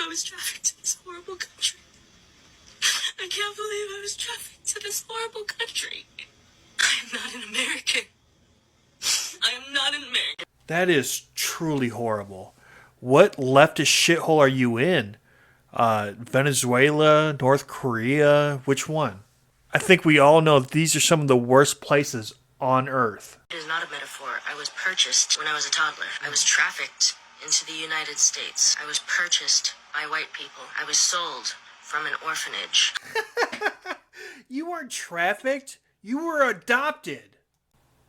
I was trafficked to this horrible country. I can't believe I was trafficked to this horrible country. I am not an American. I am not an American. That is truly horrible. What leftist shithole are you in? Venezuela, North Korea, which one? I think we all know that these are some of the worst places on earth. It is not a metaphor. I was purchased when I was a toddler. I was trafficked into the United States. I was purchased by white people. I was sold from an orphanage. You weren't trafficked. You were adopted.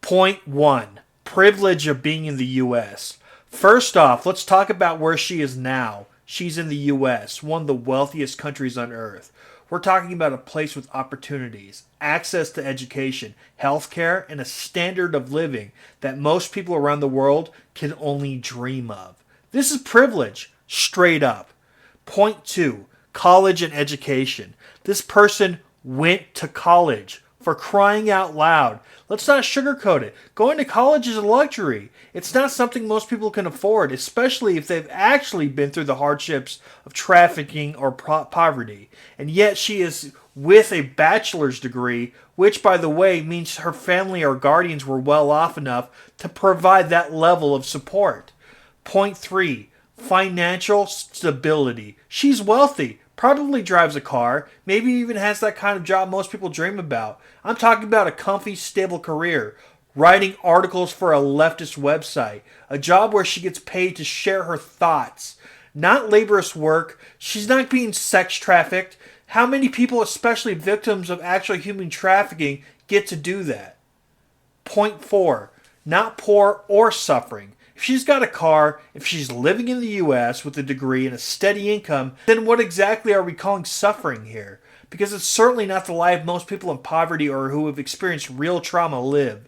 Point 1. Privilege of being in the U.S. First off, let's talk about where she is now. She's in the U.S., one of the wealthiest countries on earth. We're talking about a place with opportunities, access to education, healthcare, and a standard of living that most people around the world can only dream of. This is privilege, straight up. Point 2. College and education. This person went to college. For crying out loud. Let's not sugarcoat it. Going to college is a luxury. It's not something most people can afford, especially if they've actually been through the hardships of trafficking or poverty. And yet she is with a bachelor's degree, which, by the way, means her family or guardians were well off enough to provide that level of support. Point 3. Financial stability. She's wealthy. Probably drives a car, maybe even has that kind of job most people dream about. I'm talking about a comfy, stable career, writing articles for a leftist website, a job where she gets paid to share her thoughts. Not laborious work, she's not being sex trafficked. How many people, especially victims of actual human trafficking, get to do that? Point 4. Not poor or suffering. If she's got a car, if she's living in the U.S. with a degree and a steady income, then what exactly are we calling suffering here? Because it's certainly not the life most people in poverty or who have experienced real trauma live.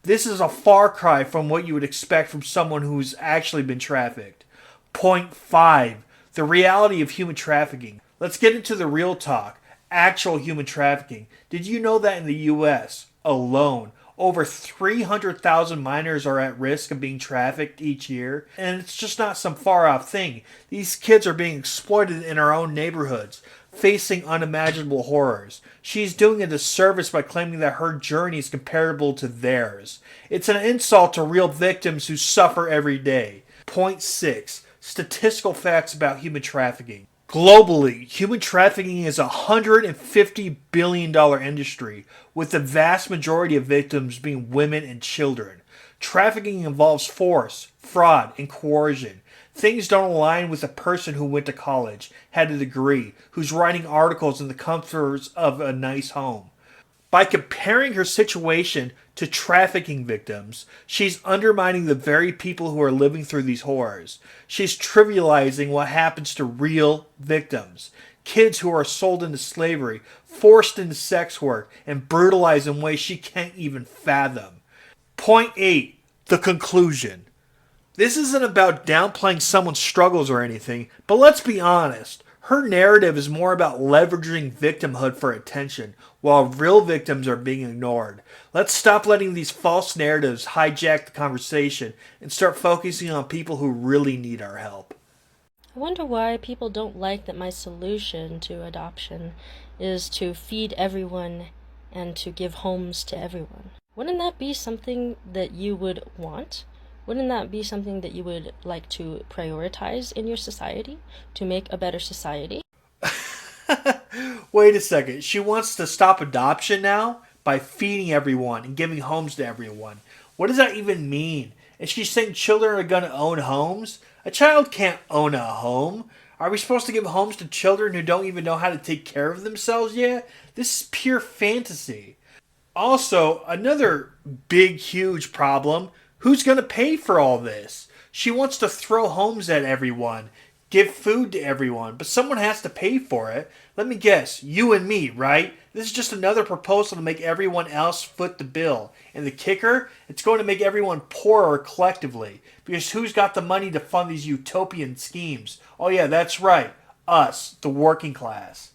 This is a far cry from what you would expect from someone who's actually been trafficked. Point 5. The reality of human trafficking. Let's get into the real talk. Actual human trafficking. Did you know that in the U.S. alone, over 300,000 minors are at risk of being trafficked each year? And it's just not some far-off thing. These kids are being exploited in our own neighborhoods, facing unimaginable horrors. She's doing a disservice by claiming that her journey is comparable to theirs. It's an insult to real victims who suffer every day. Point 6. Statistical facts about human trafficking. Globally, human trafficking is a $150 billion industry, with the vast majority of victims being women and children. Trafficking involves force, fraud, and coercion. Things don't align with a person who went to college, had a degree, who's writing articles in the comforts of a nice home. By comparing her situation to trafficking victims, she's undermining the very people who are living through these horrors. She's trivializing what happens to real victims. Kids who are sold into slavery, forced into sex work, and brutalized in ways she can't even fathom. Point 8. The conclusion. This isn't about downplaying someone's struggles or anything, but let's be honest. Her narrative is more about leveraging victimhood for attention, while real victims are being ignored. Let's stop letting these false narratives hijack the conversation and start focusing on people who really need our help. I wonder why people don't like that my solution to adoption is to feed everyone and to give homes to everyone. Wouldn't that be something that you would want? Wouldn't that be something that you would like to prioritize in your society to make a better society? Wait a second. She wants to stop adoption now by feeding everyone and giving homes to everyone. What does that even mean? Is she saying children are going to own homes? A child can't own a home. Are we supposed to give homes to children who don't even know how to take care of themselves yet? This is pure fantasy. Also, another big, huge problem. Who's going to pay for all this? She wants to throw homes at everyone, give food to everyone, but someone has to pay for it. Let me guess, you and me, right? This is just another proposal to make everyone else foot the bill. And the kicker, it's going to make everyone poorer collectively. Because who's got the money to fund these utopian schemes? Oh yeah, that's right. Us, the working class.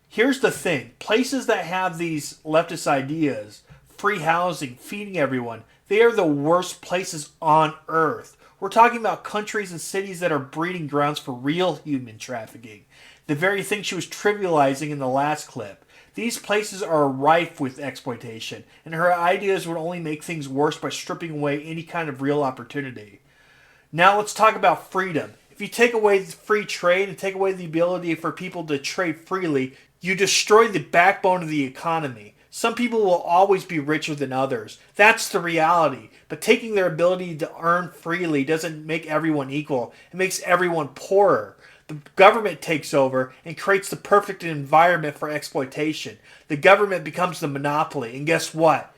Here's the thing. Places that have these leftist ideas, free housing, feeding everyone, they are the worst places on earth. We're talking about countries and cities that are breeding grounds for real human trafficking. The very thing she was trivializing in the last clip. These places are rife with exploitation, and her ideas would only make things worse by stripping away any kind of real opportunity. Now let's talk about freedom. If you take away free trade and take away the ability for people to trade freely, you destroy the backbone of the economy. Some people will always be richer than others. That's the reality. But taking their ability to earn freely doesn't make everyone equal. It makes everyone poorer. The government takes over and creates the perfect environment for exploitation. The government becomes the monopoly. And guess what?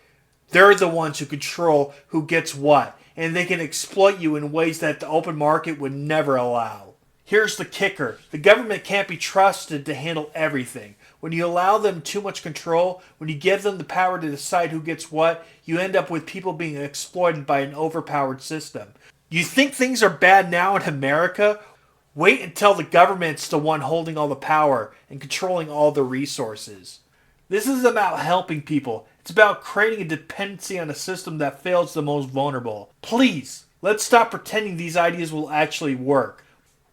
They're the ones who control who gets what. And they can exploit you in ways that the open market would never allow. Here's the kicker. The government can't be trusted to handle everything. When you allow them too much control, when you give them the power to decide who gets what, you end up with people being exploited by an overpowered system. You think things are bad now in America? Wait until the government's the one holding all the power and controlling all the resources. This is about helping people. It's about creating a dependency on a system that fails the most vulnerable. Please, let's stop pretending these ideas will actually work.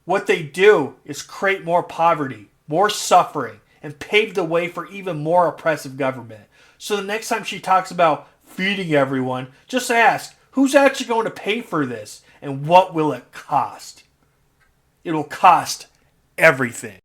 What they do is create more poverty, more suffering, and pave the way for even more oppressive government. So the next time she talks about feeding everyone, just ask, who's actually going to pay for this? And what will it cost? It will cost everything.